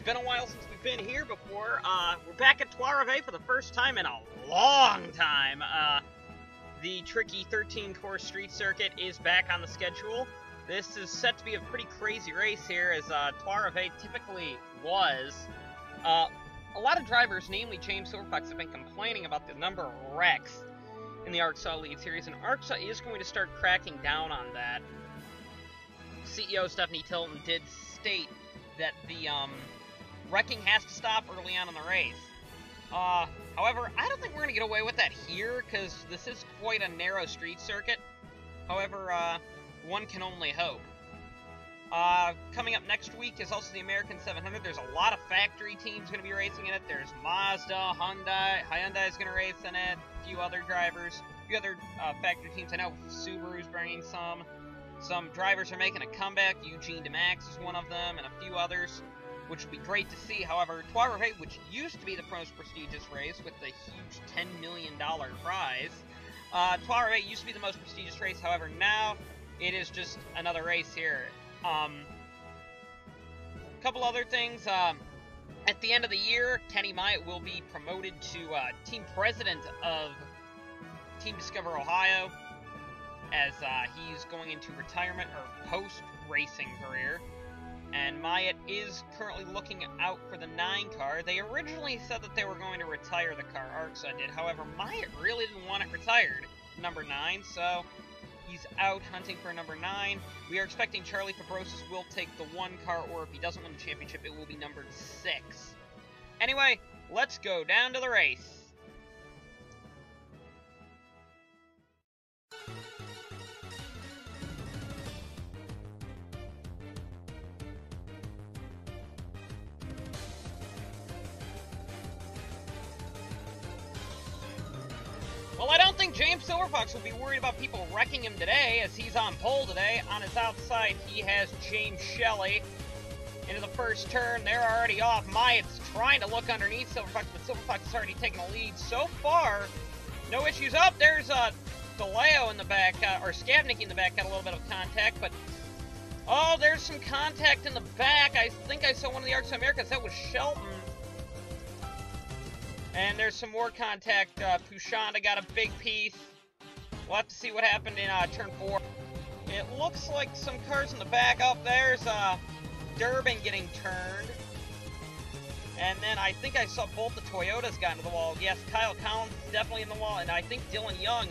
been a while since we've been here before. We're back at Trois Rivières for the first time in a long time. The tricky 13-course street circuit is back on the schedule. This is set to be a pretty crazy race here, as Trois Rivières typically was. A lot of drivers, namely James Silverfox, have been complaining about the number of wrecks in the ARCSA Lead Series, and ARCSA is going to start cracking down on that. CEO Stephanie Tilton did state that the wrecking has to stop early on in the race. However, I don't think we're going to get away with that here, because this is quite a narrow street circuit. However, one can only hope. Coming up next week is also the American 700. There's a lot of factory teams going to be racing in it. There's Mazda, Hyundai is going to race in it, a few other drivers, a few other factory teams. I know Subaru's bringing some. Some drivers are making a comeback. Eugene DeMax is one of them, and a few others, which would be great to see. However, Trois Rivières, which used to be the most prestigious race with the huge $10 million prize, Trois Rivières used to be the most prestigious race. However, now it is just another race here. A couple other things. At the end of the year, Kenny Myatt will be promoted to team president of Team Discover Ohio, as he's going into retirement or post-racing career. And Myatt is currently looking out for the 9 car. They originally said that they were going to retire the car ARCSA did. However, Myatt really didn't want it retired, number 9, so he's out hunting for number 9. We are expecting Charlie Fabrosis will take the 1 car, or if he doesn't win the championship, it will be numbered 6. Anyway, let's go down to the race. Well, I don't think James Silverfox will be worried about people wrecking him today, as he's on pole today. On his outside, he has James Shelley. Into the first turn, they're already off. Myatt's trying to look underneath Silverfox, but Silverfox has already taken the lead. So far, no issues. Up, there's DeLeo in the back, or Skavnicki in the back, got a little bit of contact, but oh, there's some contact in the back. I think I saw one of the ARCSA Americas. That was Shelton. And there's some more contact. Pushanda got a big piece. We'll have to see what happened in turn 4. It looks like some cars in the back. Up there's Durbin getting turned. And then I think I saw both the Toyotas got into the wall. Yes, Kyle Collins is definitely in the wall. And I think Dylan Young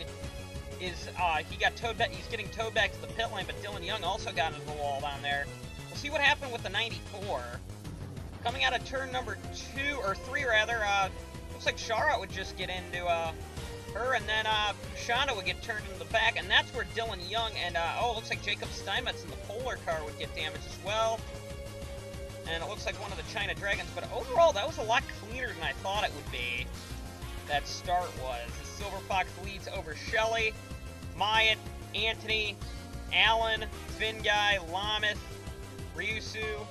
is, he got towed back. He's getting towed back to the pit lane, but Dylan Young also got into the wall down there. We'll see what happened with the 94. Coming out of turn number 2, or 3 rather, looks like Shara would just get into her, and then Pushanda would get turned into the back, and that's where Dylan Young and, oh, it looks like Jacob Steinmetz in the Polar car would get damaged as well. And it looks like one of the China Dragons, but overall, that was a lot cleaner than I thought it would be. That start was. The Silverfox leads over Shelley, Myatt, Anthony, Allen, Vinguy, Lamas, Ryusu,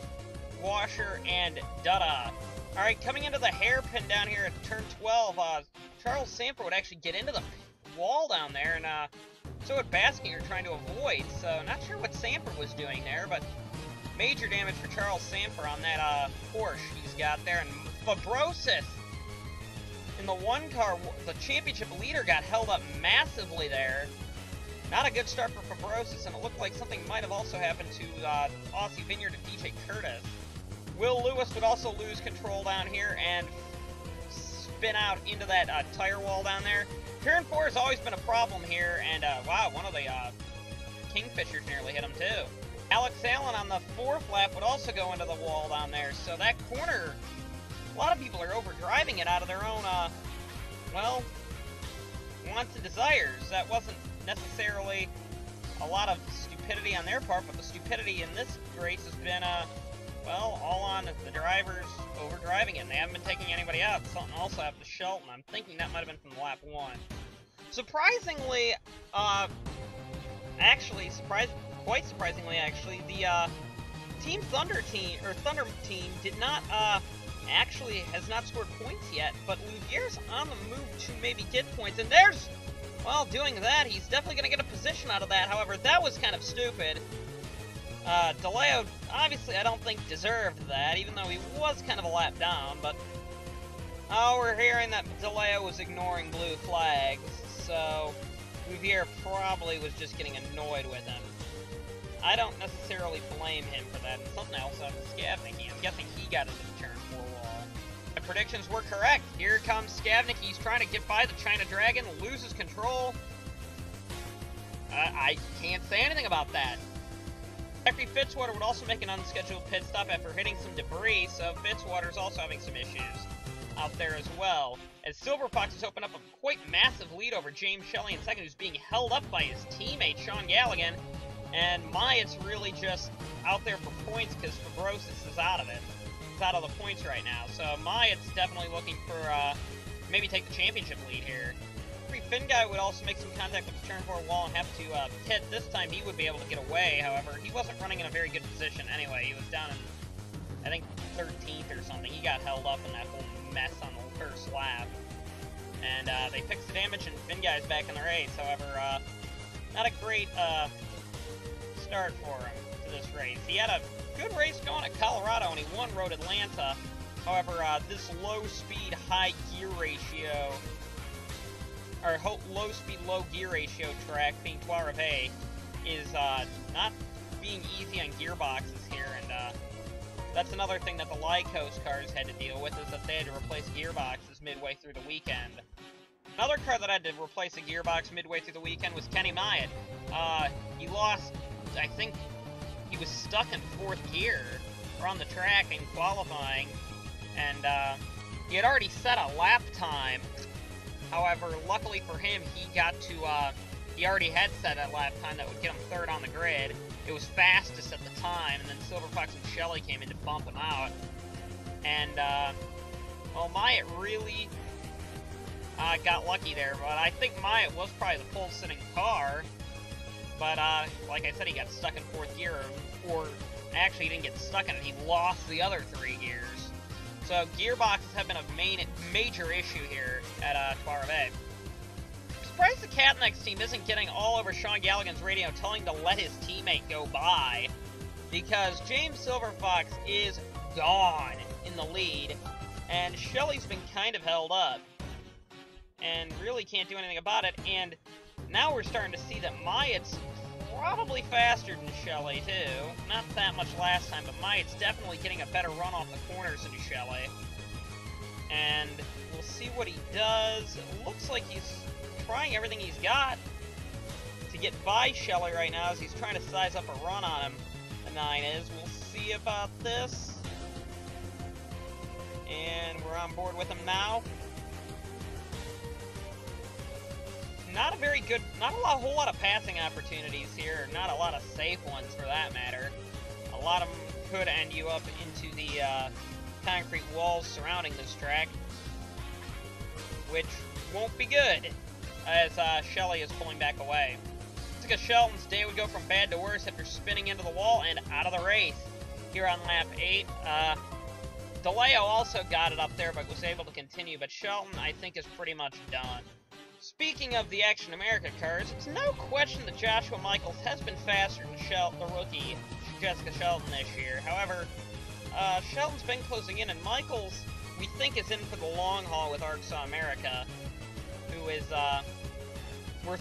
Washer, and Dutta. Alright, coming into the hairpin down here at turn 12, Charles Samper would actually get into the wall down there, and so would Baskinger trying to avoid, so not sure what Samper was doing there, but major damage for Charles Samper on that Porsche he's got there. And Fabrosis in the 1 car, the championship leader, got held up massively there. Not a good start for Fabrosis, and it looked like something might have also happened to Aussie Vineyard and DJ Curtis. Will Lewis would also lose control down here and spin out into that tire wall down there. Turn 4 has always been a problem here, and wow, one of the Kingfishers nearly hit him too. Alex Allen on the 4th lap would also go into the wall down there, so that corner, a lot of people are overdriving it out of their own, well, wants and desires. That wasn't necessarily a lot of stupidity on their part, but the stupidity in this race has been, well, all on the drivers overdriving it, and they haven't been taking anybody out. Something also happened to Shelton. I'm thinking that might have been from lap 1. Surprisingly, quite surprisingly, actually, the Team Thunder team, or Thunder team, did not, actually has not scored points yet, but Luvier's on the move to maybe get points, and there's, well, doing that, he's definitely going to get a position out of that. However, that was kind of stupid. DeLeo, obviously, I don't think deserved that, even though he was kind of a lap down, but... Oh, we're hearing that DeLeo was ignoring blue flags, so... Bouvier probably was just getting annoyed with him. I don't necessarily blame him for that, and something else happened to Skavnicki. I'm guessing he got into the turn 4 wall. My predictions were correct. Here comes Skavnicki. He's trying to get by the China Dragon, loses control. I can't say anything about that. Zachary Fitzwater would also make an unscheduled pit stop after hitting some debris, so Fitzwater's also having some issues out there as well. As Silver Fox has opened up a quite massive lead over James Shelley in second, who's being held up by his teammate, Sean Galligan. And Myatt's really just out there for points because Fabrosis is out of it. He's out of the points right now. So Myatt's definitely looking for maybe take the championship lead here. Finn guy would also make some contact with the turn 4 wall and have to pit. This time he would be able to get away, however. He wasn't running in a very good position anyway. He was down in, I think, 13th or something. He got held up in that whole mess on the first lap. And they fixed the damage and Finn guy's back in the race. However, not a great start for him to this race. He had a good race going at Colorado and he won Road Atlanta. However, this low-speed, high gear ratio, or low-speed, low gear ratio track, being Trois Rivets, is not being easy on gearboxes here, and that's another thing that the Lycos cars had to deal with, is that they had to replace gearboxes midway through the weekend. Another car that had to replace a gearbox midway through the weekend was Kenny Myatt. He lost, I think, he was stuck in 4th gear on the track in qualifying, and he had already set a lap time. However, luckily for him, he got to, he already had set a lap time that would get him 3rd on the grid. It was fastest at the time, and then Silver Fox and Shelley came in to bump him out. And, well, Myatt really got lucky there, but I think Myatt was probably the pole-sitting car. But, like I said, he got stuck in 4th gear, or actually he didn't get stuck in it, he lost the other 3 gears. So gearboxes have been a major issue here at Trois Rivets. I'm surprised the Catnex team isn't getting all over Sean Galligan's radio telling him to let his teammate go by, because James Silver Fox is gone in the lead, and Shelley's been kind of held up, and really can't do anything about it, and now we're starting to see that Myatt's probably faster than Shelley, too. Not that much last time, but Myatt's definitely getting a better run off the corners than Shelley. And we'll see what he does. It looks like he's trying everything he's got to get by Shelley right now as he's trying to size up a run on him. The 9 is. We'll see about this. And we're on board with him now. Not a very good, not a whole lot of passing opportunities here, not a lot of safe ones for that matter. A lot of them could end you up into the concrete walls surrounding this track, which won't be good, as Shelley is pulling back away. Jessica Shelton's day would go from bad to worse after spinning into the wall and out of the race here on lap 8. DeLeo also got it up there but was able to continue, but Shelton, I think, is pretty much done. Speaking of the Action America cars, it's no question that Joshua Michaels has been faster than the rookie Jessica Shelton this year. However, Shelton's been closing in, and Michaels, we think, is in for the long haul with ARCSA America, who is, we're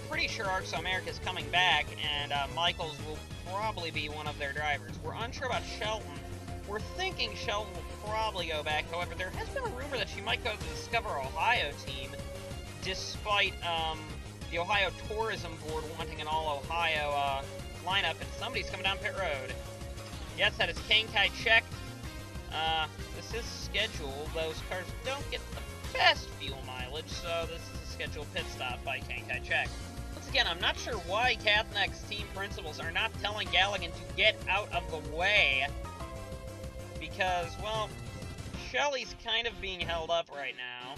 pretty sure ARCSA America is coming back, and Michaels will probably be one of their drivers. We're unsure about Shelton. We're thinking Shelton will probably go back. However, there has been a rumor that she might go to the Discover Ohio team, despite the Ohio Tourism Board wanting an all-Ohio lineup, and somebody's coming down pit road. Yes, that is Kankai checked. This is scheduled. Those cars don't get the best fuel mileage, so this is a scheduled pit stop by Kankai check. Once again, I'm not sure why Catnex team principals are not telling Galligan to get out of the way, because, well, Shelley's kind of being held up right now,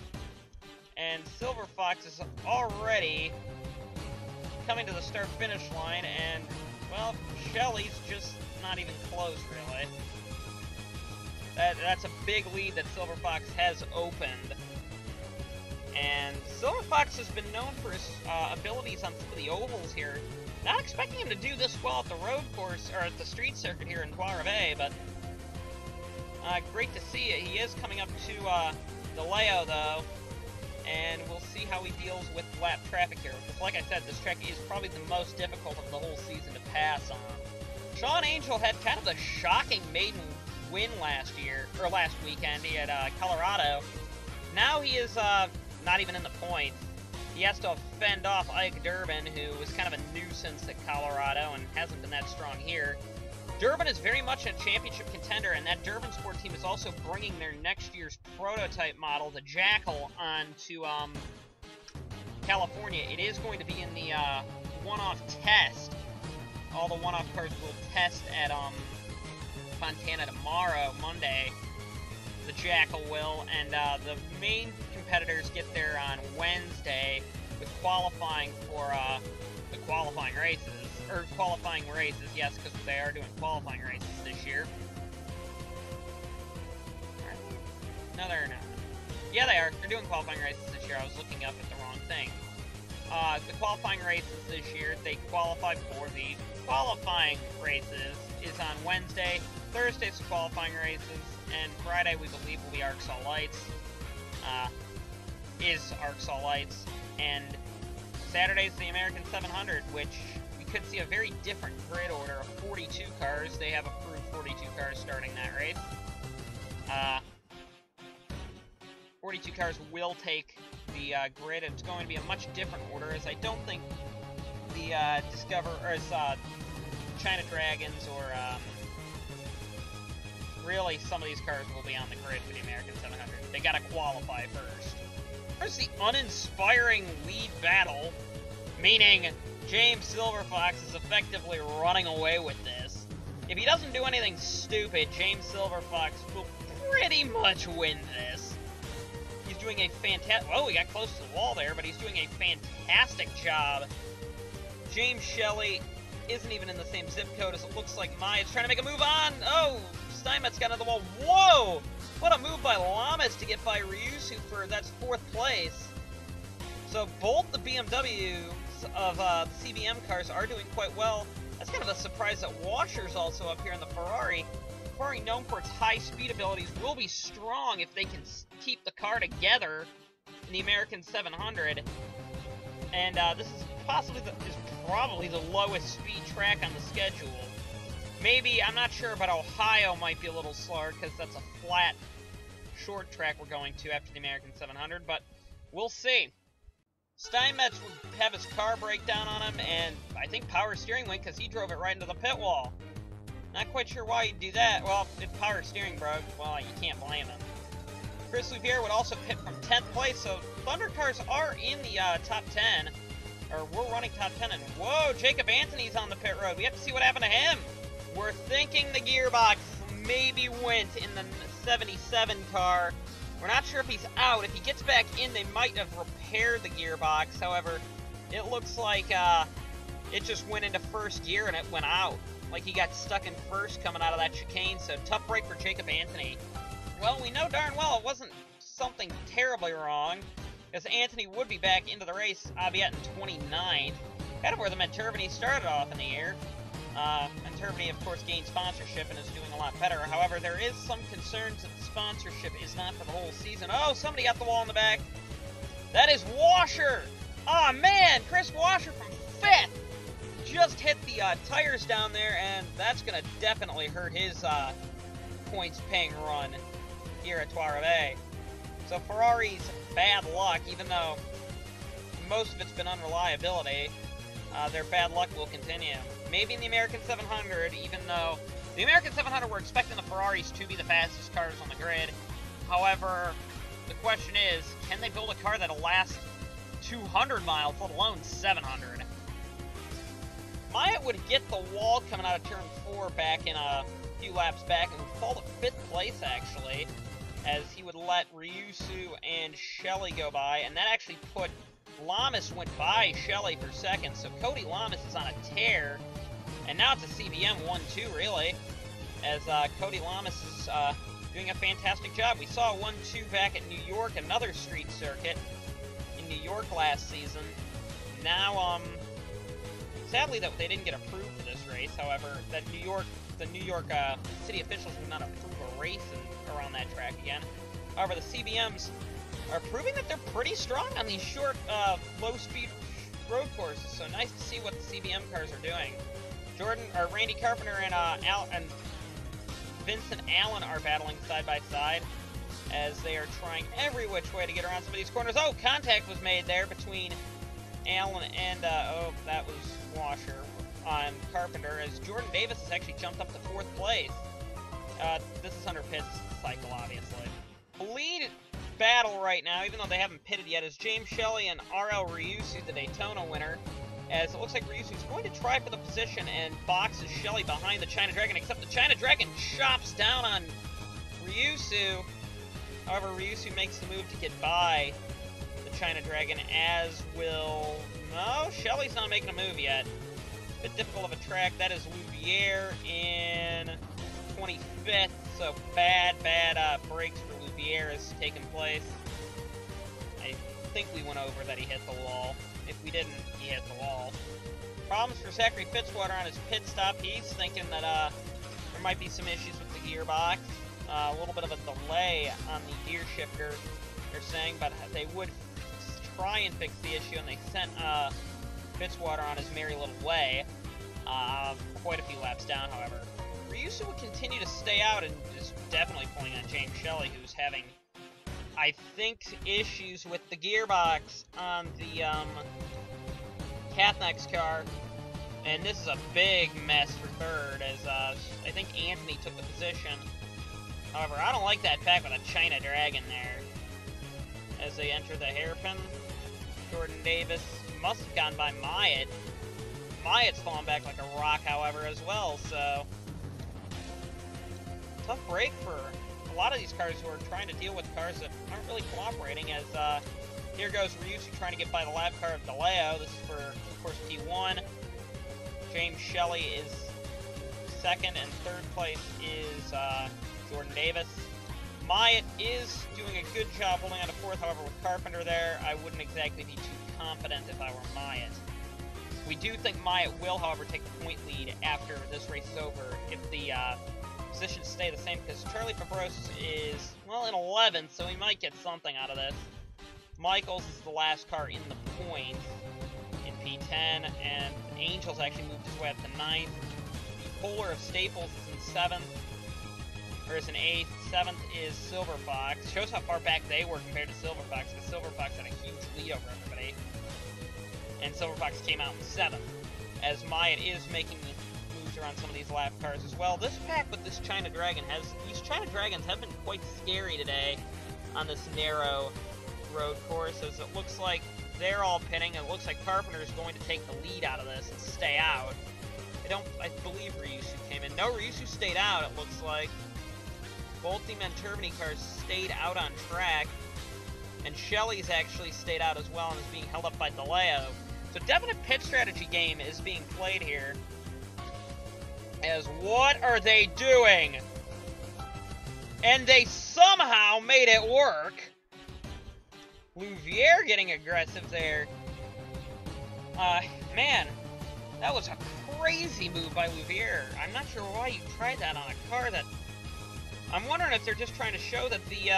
and Silver Fox is already coming to the start-finish line, and, well, Shelley's just not even close, really. That's a big lead that Silver Fox has opened, and Silver Fox has been known for his abilities on some of the ovals here. Not expecting him to do this well at the road course, or at the street circuit here in Trois-Rivières, but great to see it. He is coming up to DeLeo, though, and we'll see how he deals with lap traffic here. Because like I said, this track is probably the most difficult of the whole season to pass on. Shawn Angel had kind of a shocking maiden win last weekend. He had Colorado. Now he is not even in the points. He has to fend off Ike Durbin, who was kind of a nuisance at Colorado and hasn't been that strong here. Durbin is very much a championship contender, and that Durbin Sport team is also bringing their next year's prototype model, the Jackal, onto California. It is going to be in the one-off test. All the one-off cars will test at Fontana tomorrow, Monday. The Jackal will, and the main competitors get there on Wednesday with qualifying for the qualifying races. Or qualifying races, yes, because they are doing qualifying races this year. No, they're not. Yeah, they are. They're doing qualifying races this year. I was looking up at the wrong thing. The qualifying races this year, they qualify for the qualifying races is on Wednesday. Thursday's the qualifying races, and Friday, we believe, will be ARCSOL Lights. ARCSOL Lights, and Saturday's the American 700, which we could see a very different grid order of 42 cars. They have approved 42 cars starting that race. 42 cars will take the grid. It's going to be a much different order, as I don't think the China Dragons or really some of these cars will be on the grid for the American 700. They got to qualify first. There's the uninspiring lead battle, meaning James Silverfox is effectively running away with this. If he doesn't do anything stupid, James Silverfox will pretty much win this. He's doing a fantastic... Oh, he got close to the wall there, but he's doing a fantastic job. James Shelley isn't even in the same zip code as it looks like Maya's trying to make a move on. Oh, Steinmetz got on the wall. Whoa! What a move by Lamas to get by Ryusu for that's 4th place. So both the BMWs of the CBM cars are doing quite well. That's kind of a surprise that Washer's also up here in the Ferrari. Ferrari, known for its high speed abilities, will be strong if they can keep the car together in the American 700. And this is probably the lowest speed track on the schedule. Maybe, I'm not sure, but Ohio might be a little slower because that's a flat, short track we're going to after the American 700, but we'll see. Steinmetz would have his car break down on him, and I think power steering went because he drove it right into the pit wall. Not quite sure why he'd do that. Well, if power steering broke, well, you can't blame him. Chris Louviere would also pit from 10th place, so Thunder cars are in the top 10. Or we're running top 10, and whoa, Jacob Anthony's on the pit road. We have to see what happened to him. We're thinking the gearbox maybe went in the 77 car. We're not sure if he's out. If he gets back in, they might have repaired the gearbox. However, it looks like it just went into first gear and it went out. Like he got stuck in first coming out of that chicane, so tough break for Jacob Anthony. Well, we know darn well it wasn't something terribly wrong, because Anthony would be back into the race, albeit in 29th. Kind of where the Mentervany started off in the year. Mentervany, of course, gained sponsorship and is doing a lot better. However, there is some concerns that the sponsorship is not for the whole season. Oh, somebody got the wall in the back. That is Washer. Oh, man, Chris Washer from 5th. Just hit the tires down there, and that's going to definitely hurt his points-paying run here at Trois-Rivières. So Ferrari's bad luck, even though most of it's been unreliability, their bad luck will continue. Maybe in the American 700, even though the American 700, we're expecting the Ferraris to be the fastest cars on the grid. However, the question is, can they build a car that'll last 200 miles, let alone 700? Myatt would get the wall coming out of turn 4 back in a few laps back and would fall to 5th place, actually, as he would let Ryusu and Shelley go by, and that actually put Lamas went by Shelley for 2nd, so Cody Lamas is on a tear, and now it's a CBM 1-2, really, as Cody Lamas is doing a fantastic job. We saw a 1-2 back at New York, another street circuit in New York last season. Now, Sadly, that they didn't get approved for this race. However, the New York city officials would not approve a race around that track again. However, the CBMs are proving that they're pretty strong on these short, low-speed road courses. So nice to see what the CBM cars are doing. Randy Carpenter and Vincent Allen are battling side by side as they are trying every which way to get around some of these corners. Oh, contact was made there between Allen and, oh, that was Washer on Carpenter, as Jordan Davis has actually jumped up to 4th place. This is Hunter Pitt's cycle, obviously. The lead battle right now, even though they haven't pitted yet, is James Shelley and RL Ryusu, the Daytona winner, as it looks like Ryusu's going to try for the position and boxes Shelley behind the China Dragon, except the China Dragon chops down on Ryusu. However, Ryusu makes the move to get by the China Dragon, as will... No, Shelley's not making a move yet. Bit difficult of a track. That is Louvier in 25th, so bad brakes for Louvier has taken place. I think we went over that he hit the wall. If we didn't, he hit the wall. Problems for Zachary Fitzwater on his pit stop. He's thinking that there might be some issues with the gearbox. A little bit of a delay on the gear shifter, they're saying, but they would try and fix the issue, and they sent Fitzwater on his merry little way. Quite a few laps down, however. Ryusu would continue to stay out and is definitely pulling on James Shelley, who's having, I think, issues with the gearbox on the Kathnex car. And this is a big mess for third, as I think Anthony took the position. However, I don't like that pack with a China Dragon there. As they enter the hairpin, Jordan Davis must have gone by Myatt. Myatt's fallen back like a rock, however, as well, so... Tough break for a lot of these cars who are trying to deal with cars that aren't really cooperating, as here goes Ryusu trying to get by the lap car of DeLeo. This is for, of course, P1. James Shelley is second, and third place is Jordan Davis. Myatt is doing a good job holding on to fourth, however, with Carpenter there, I wouldn't exactly be too confident if I were Myatt. We do think Myatt will, however, take the point lead after this race is over if the positions stay the same, because Charlie Fabros is, well, in 11th, so he might get something out of this. Michaels is the last car in the points in P10, and Angels actually moved his way up to 9th. The Polar of Staples is in 7th, or is in 8th. 7th is Silver Fox. Shows how far back they were compared to Silver Fox, because Silver Fox had a huge lead over everybody. And Silver Fox came out in 7th, as Myatt is making moves around some of these lap cars as well. This pack with this China Dragon these China Dragons have been quite scary today on this narrow road course, as it looks like they're all pitting. It looks like Carpenter is going to take the lead out of this and stay out. I believe Ryusu came in. No, Ryusu stayed out, it looks like. Both the Menturbini cars stayed out on track, and Shelley's actually stayed out as well and is being held up by DeLeo. So definite pit strategy game is being played here. As what are they doing? And they somehow made it work. Louvier getting aggressive there. Man, that was a crazy move by Louvier. I'm not sure why you tried that on a car that... I'm wondering if they're just trying to show that the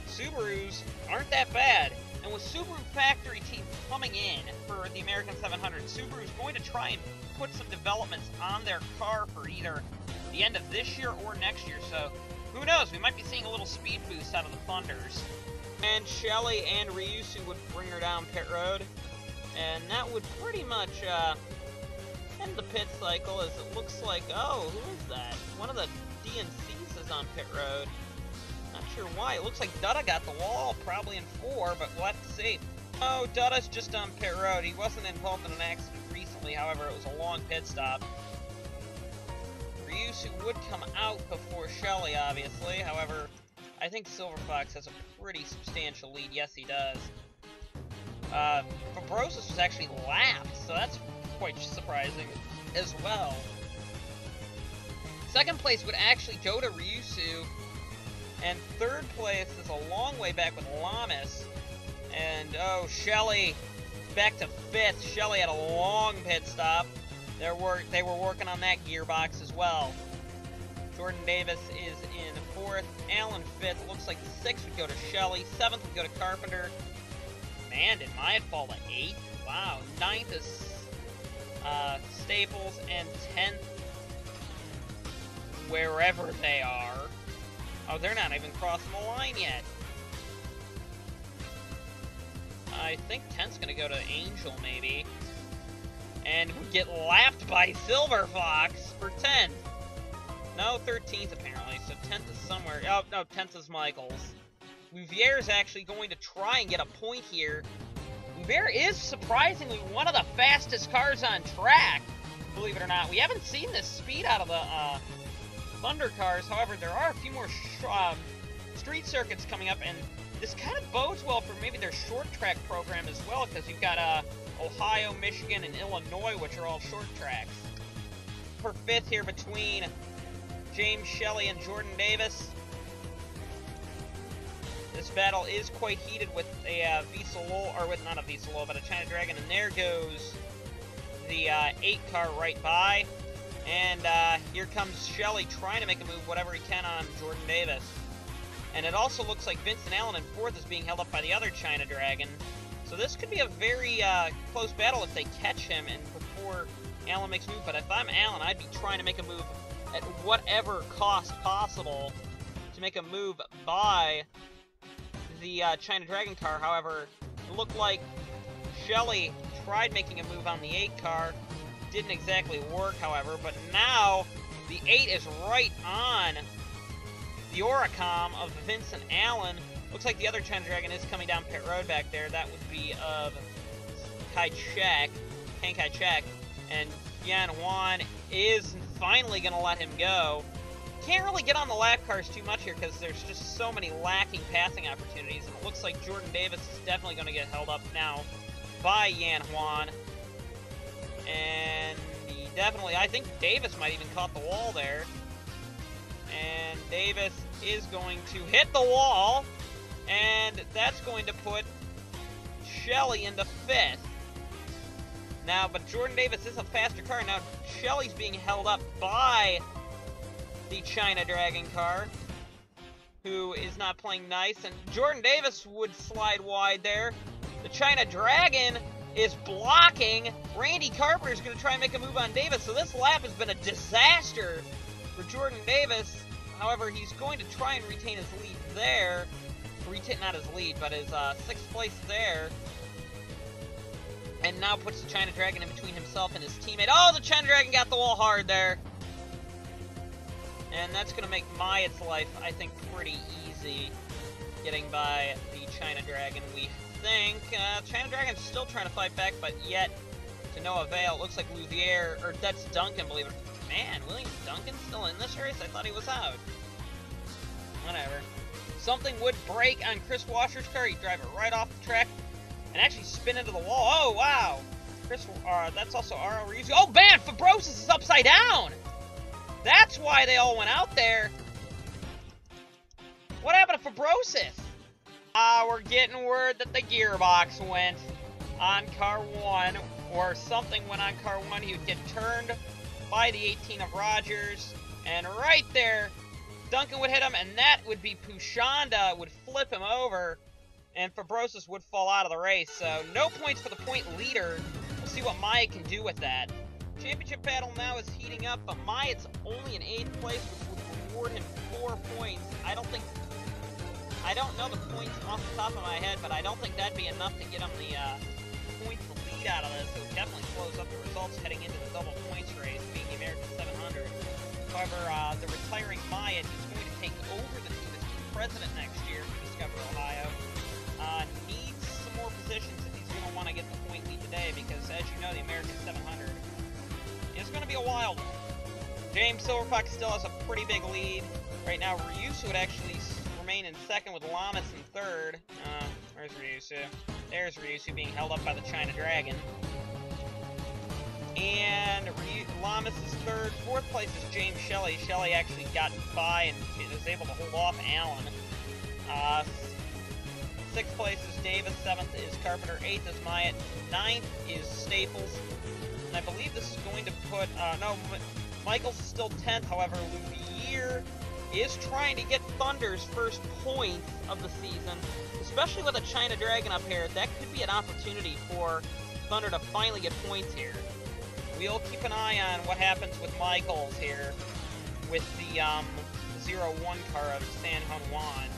Subarus aren't that bad. And with Subaru factory team coming in for the American 700, Subaru's going to try and put some developments on their car for either the end of this year or next year. So who knows? We might be seeing a little speed boost out of the Thunders. And Shelley and Ryusu would bring her down pit road. And that would pretty much end the pit cycle, as it looks like, oh, who is that? One of the DNCs is on pit road. Not sure why. It looks like Dutta got the wall, probably in 4, but we'll have to see. Oh, Dutta's just on pit road. He wasn't involved in an accident recently, however, it was a long pit stop. Ryusu would come out before Shelley, obviously. However, I think Silver Fox has a pretty substantial lead. Yes, he does. Fabrosis was actually lapped, so that's quite surprising as well. Second place would actually go to Ryusu, and third place is a long way back with Lamas. And, oh, Shelley back to 5th. Shelley had a long pit stop. They were working on that gearbox as well. Jordan Davis is in 4th. Alan 5th. Looks like 6th would go to Shelley. 7th would go to Carpenter. Man, did Myatt fall to 8th? Wow. 9th is Staples, and 10th, wherever they are. Oh, they're not even crossing the line yet. I think 10th's going to go to Angel, maybe. And we get lapped by Silver Fox for 10th. No, 13th apparently, so 10th is somewhere. Oh, no, 10th is Michaels. Louvier is actually going to try and get a point here. Louvier is surprisingly one of the fastest cars on track, believe it or not. We haven't seen this speed out of the Thunder cars. However, there are a few more street circuits coming up, and this kind of bodes well for maybe their short track program as well, because you've got Ohio, Michigan, and Illinois, which are all short tracks. For 5th here between James Shelley and Jordan Davis. This battle is quite heated with a Visa-Lowell, or with not a Visa-Lowell, but a China Dragon, and there goes the 8 car right by. And here comes Shelley trying to make a move, whatever he can, on Jordan Davis. And it also looks like Vincent Allen in 4th is being held up by the other China Dragon. So this could be a very close battle if they catch him and before Allen makes a move. But if I'm Allen, I'd be trying to make a move at whatever cost possible to make a move by the China Dragon car. However, it looked like Shelley tried making a move on the 8 car. Didn't exactly work, however, but now the 8 is right on the Oricom of Vincent Allen. Looks like the other China Dragon is coming down pit road back there. That would be of Kang Kai-shek, and Yan Juan is finally going to let him go. Can't really get on the lap cars too much here because there's just so many lacking passing opportunities, and it looks like Jordan Davis is definitely going to get held up now by Yan Juan. And he definitely, I think Davis might even caught the wall there. And Davis is going to hit the wall, and that's going to put Shelley into 5th. Now, but Jordan Davis is a faster car. Now, Shelley's being held up by the China Dragon car, who is not playing nice, and Jordan Davis would slide wide there. The China Dragon is blocking. Randy Carpenter is going to try and make a move on Davis, so this lap has been a disaster for Jordan Davis. However, he's going to try and retain his lead there. Not his lead, but his 6th place there. And now puts the China Dragon in between himself and his teammate. Oh, the China Dragon got the wall hard there. And that's going to make Myatt's life, I think, pretty easy, getting by the China Dragon, we think. China Dragon's still trying to fight back, but yet to no avail. It looks like Louvier, or that's Duncan, believe it. Man, William Duncan's still in this race? I thought he was out. Whatever. Something would break on Chris Washer's car. He'd drive it right off the track and actually spin into the wall. Oh, wow. That's also R.L. Ryuzu. Oh, man, Fabrosis is upside down. That's why they all went out there. What happened to Fabrosis? We're getting word that the gearbox went on car 1, or something went on car 1. He would get turned by the 18 of Rogers, and right there, Duncan would hit him, and that would be Pushanda would flip him over, and Fabrosis would fall out of the race. So no points for the point leader. We'll see what Myatt can do with that. Championship battle now is heating up, but Myatt's only in 8th place, which would reward him 4 points. I don't know the points off the top of my head, but I don't think that'd be enough to get him the points lead out of this. It would definitely close up the results heading into the double points race, being the American 700. However, the retiring Myatt is going to take over the team as team president next year for Discover Ohio. Needs some more positions if he's going to want to get the point lead today, because as you know, the American 700 is going to be a wild one. James Silverfox still has a pretty big lead. Right now, Ryusu would actually remain in 2nd with Lamas in 3rd. Where's Ryusu? There's Ryusu being held up by the China Dragon. And Lamas is 3rd. 4th place is James Shelley. Shelley actually got by and was able to hold off Allen. 6th place is Davis, 7th is Carpenter, 8th is Myatt, 9th is Staples, and I believe this is going to put, no, Michaels is still 10th, however, Louvier is trying to get Thunder's first points of the season, especially with a China Dragon up here. That could be an opportunity for Thunder to finally get points here. We'll keep an eye on what happens with Michaels here with the 0-1 car of San Juan.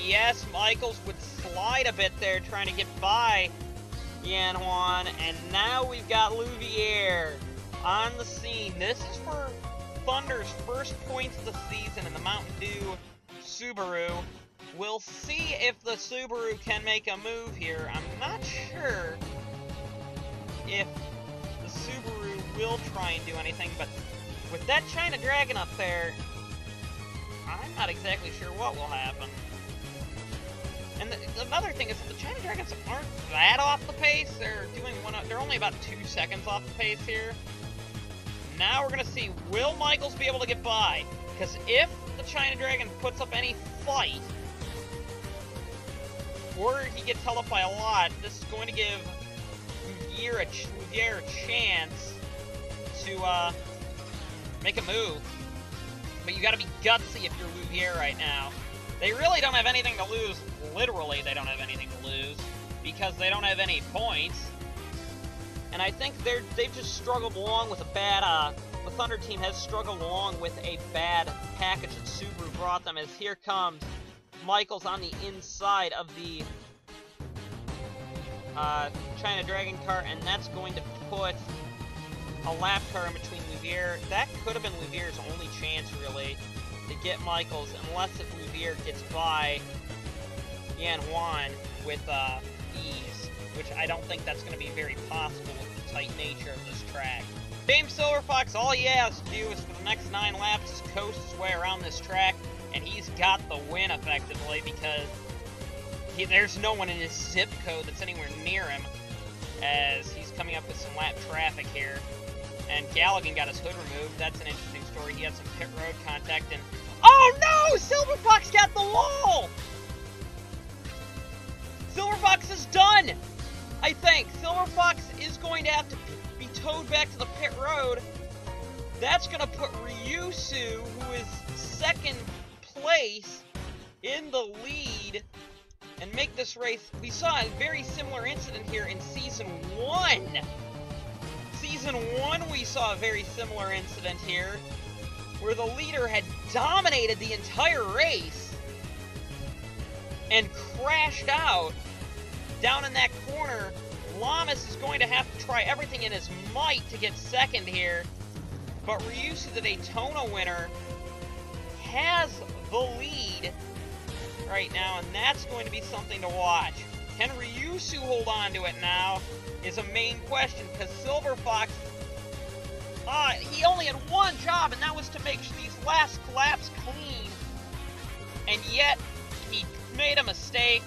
Yes, Michaels would slide a bit there trying to get by Yan Juan, and now we've got Louvier on the scene. This is for Thunder's first points of the season in the Mountain Dew Subaru. We'll see if the Subaru can make a move here. I'm not sure if the Subaru will try and do anything, but with that China Dragon up there, I'm not exactly sure what will happen. And another thing is that the China Dragons aren't that off the pace. They're only about 2 seconds off the pace here. Now we're going to see, will Michaels be able to get by? Because if the China Dragon puts up any fight, or he gets held up by a lot, this is going to give Louvier a chance to make a move. But you got to be gutsy if you're Louvier right now. They really don't have anything to lose. Literally, they don't have anything to lose because they don't have any points. And I think they've just struggled along with a bad. The Thunder team has struggled along with a bad package that Subaru brought them. As here comes Michaels on the inside of the China Dragon car, and that's going to put a lap car in between Louvier. That could have been Louvier's only chance, really, to get Michaels, unless if Louvier gets by Yan Juan with ease, which I don't think that's going to be very possible with the tight nature of this track. James Silverfox, all he has to do is for the next 9 laps is coast his way around this track, and he's got the win effectively because there's no one in his zip code that's anywhere near him as he's coming up with some lap traffic here. And Galligan got his hood removed. That's an interesting story. He had some pit road contact and... Oh no! Silverfox got the wall! Silverfox is done! I think. Silverfox is going to have to be towed back to the pit road. That's going to put Ryusu, who is 2nd place, in the lead and make this race. We saw a very similar incident here in Season 1. Season 1, we saw a very similar incident here, where the leader had dominated the entire race and crashed out down in that corner. Lamas is going to have to try everything in his might to get 2nd here, but Ryusu, the Daytona winner, has the lead right now, and that's going to be something to watch. Can Ryusu hold on to it now is a main question, because Silverfox, he only had one job, and that was to make these last laps clean, and yet he made a mistake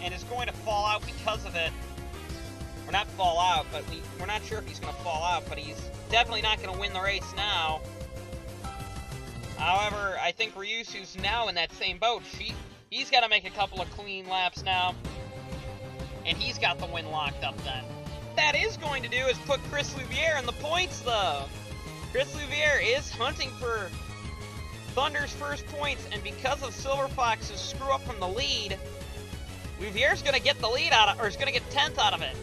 and is going to fall out because of it. Or not fall out, but we're not sure if he's going to fall out, but he's definitely not going to win the race now. However, I think Ryusu's now in that same boat. He's got to make a couple of clean laps now, and he's got the win locked up then. What that is going to do is put Chris Louvier in the points, though. Chris Louvier is hunting for Thunder's first points, and because of Silverfox's screw up from the lead, Louvier's going to get the lead out of, or is going to get 10th out of it.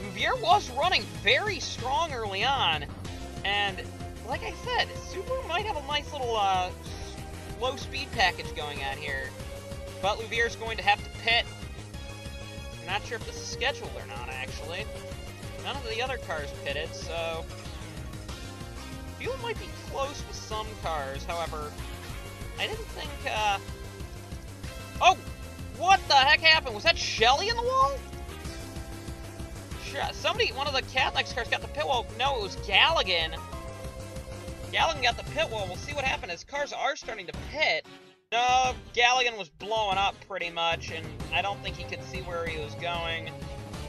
Louvier was running very strong early on, and like I said, Subaru might have a nice little low speed package going on here, but Louvier's going to have to pit. I'm not sure if this is scheduled or not, actually. None of the other cars pitted, so fuel might be close with some cars. However, I didn't think, oh! What the heck happened? Was that Shelly in the wall? Somebody, one of the Cadillacs cars got the pit wall. No, it was Galligan. Galligan got the pit wall. We'll see what happened. His cars are starting to pit. No, Galligan was blowing up pretty much, and I don't think he could see where he was going.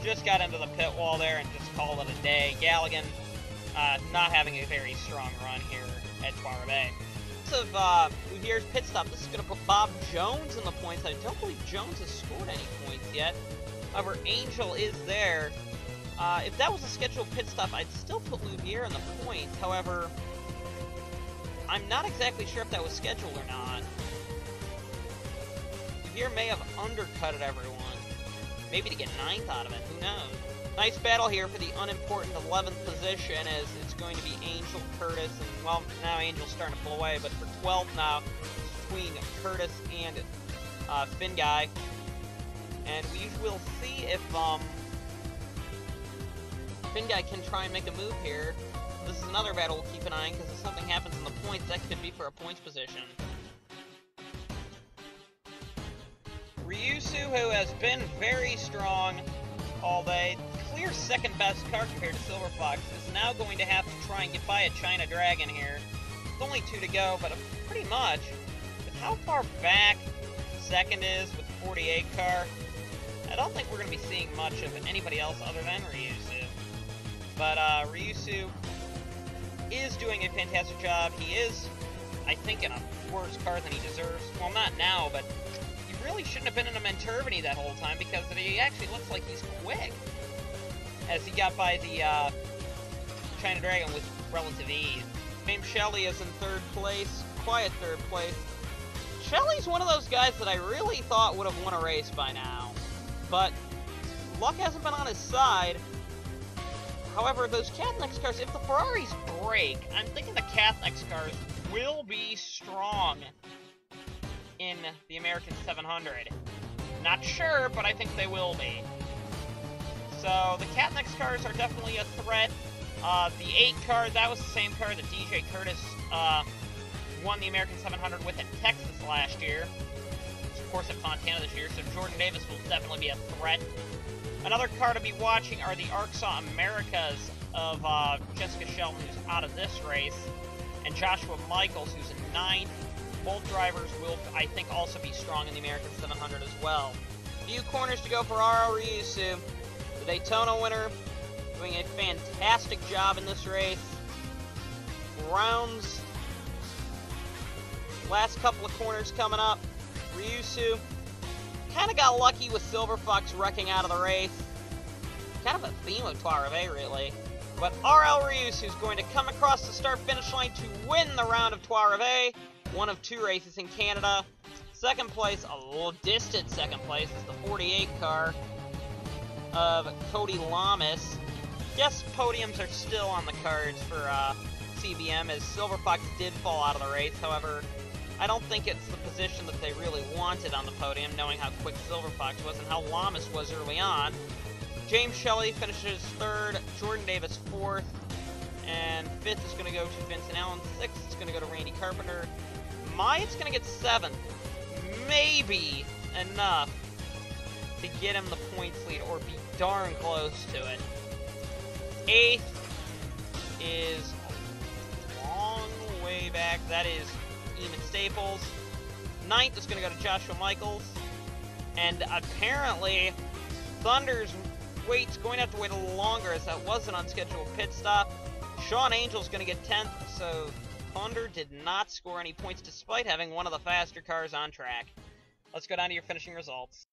Just got into the pit wall there and just called it a day. Galligan not having a very strong run here at Trois-Ravais. of Uvier's pit stop, this is going to put Bob Jones in the points. I don't believe Jones has scored any points yet. However, Angel is there. If that was a scheduled pit stop, I'd still put Louvier in the points. However, I'm not exactly sure if that was scheduled or not. Louvier may have undercutted everyone. Maybe to get 9th out of it, who knows? Nice battle here for the unimportant 11th position, as it's going to be Angel, Curtis, and, well, now Angel's starting to pull away, but for 12th now, it's between Curtis and Finn Guy. And we will see if Finn Guy can try and make a move here. This is another battle we'll keep an eye on, because if something happens in the points, that could be for a points position. Ryusu, who has been very strong all day, clear second best car compared to Silver Fox, is now going to have to try and get by a China Dragon here. It's only 2 to go, but pretty much, with how far back second is with the 48 car, I don't think we're going to be seeing much of anybody else other than Ryusu. But Ryusu is doing a fantastic job. He is, I think, in a worse car than he deserves. Well, not now, but he really shouldn't have been in a Menturbany that whole time, because he actually looks like he's quick, as he got by the China Dragon with relative ease. James Shelley is in 3rd place, quiet 3rd place. Shelley's one of those guys that I really thought would have won a race by now, but luck hasn't been on his side. However, those Cathnex cars, if the Ferraris break, I'm thinking the Cathnex cars will be strong in the American 700. Not sure, but I think they will be. So the Cathnex cars are definitely a threat. The 8 car, that was the same car that DJ Curtis won the American 700 with at Texas last year. It's of course at Fontana this year, so Jordan Davis will definitely be a threat. Another car to be watching are the ARCSA Americas of Jessica Shelton, who's out of this race, and Joshua Michaels, who's in 9th. Both drivers will, I think, also be strong in the American 700 as well. Few corners to go for RL Ryusu, the Daytona winner, doing a fantastic job in this race. Rounds, last couple of corners coming up. Ryusu kind of got lucky with Silver Fox wrecking out of the race. Kind of a theme of Trois Rivières, really. But RL Ryusu is going to come across the start-finish line to win the round of Trois Rivières, one of 2 races in Canada. Second place, a little distant second place, is the 48 car of Cody Lamas. Yes, podiums are still on the cards for CBM, as Silver Fox did fall out of the race. However, I don't think it's the position that they really wanted on the podium, knowing how quick Silver Fox was and how Lamas was early on. James Shelley finishes 3rd, Jordan Davis 4th, and 5th is going to go to Vincent Allen, 6th is going to go to Randy Carpenter. Myatt's going to get 7th, maybe enough to get him the points lead, or be darn close to it. 8th is a long way back, that is Eamon Staples. 9th is going to go to Joshua Michaels. And apparently, Thunder's wait's going to have to wait a little longer, as that was an unscheduled pit stop. Sean Angel's going to get 10th, so Thunder did not score any points despite having one of the faster cars on track. Let's go down to your finishing results.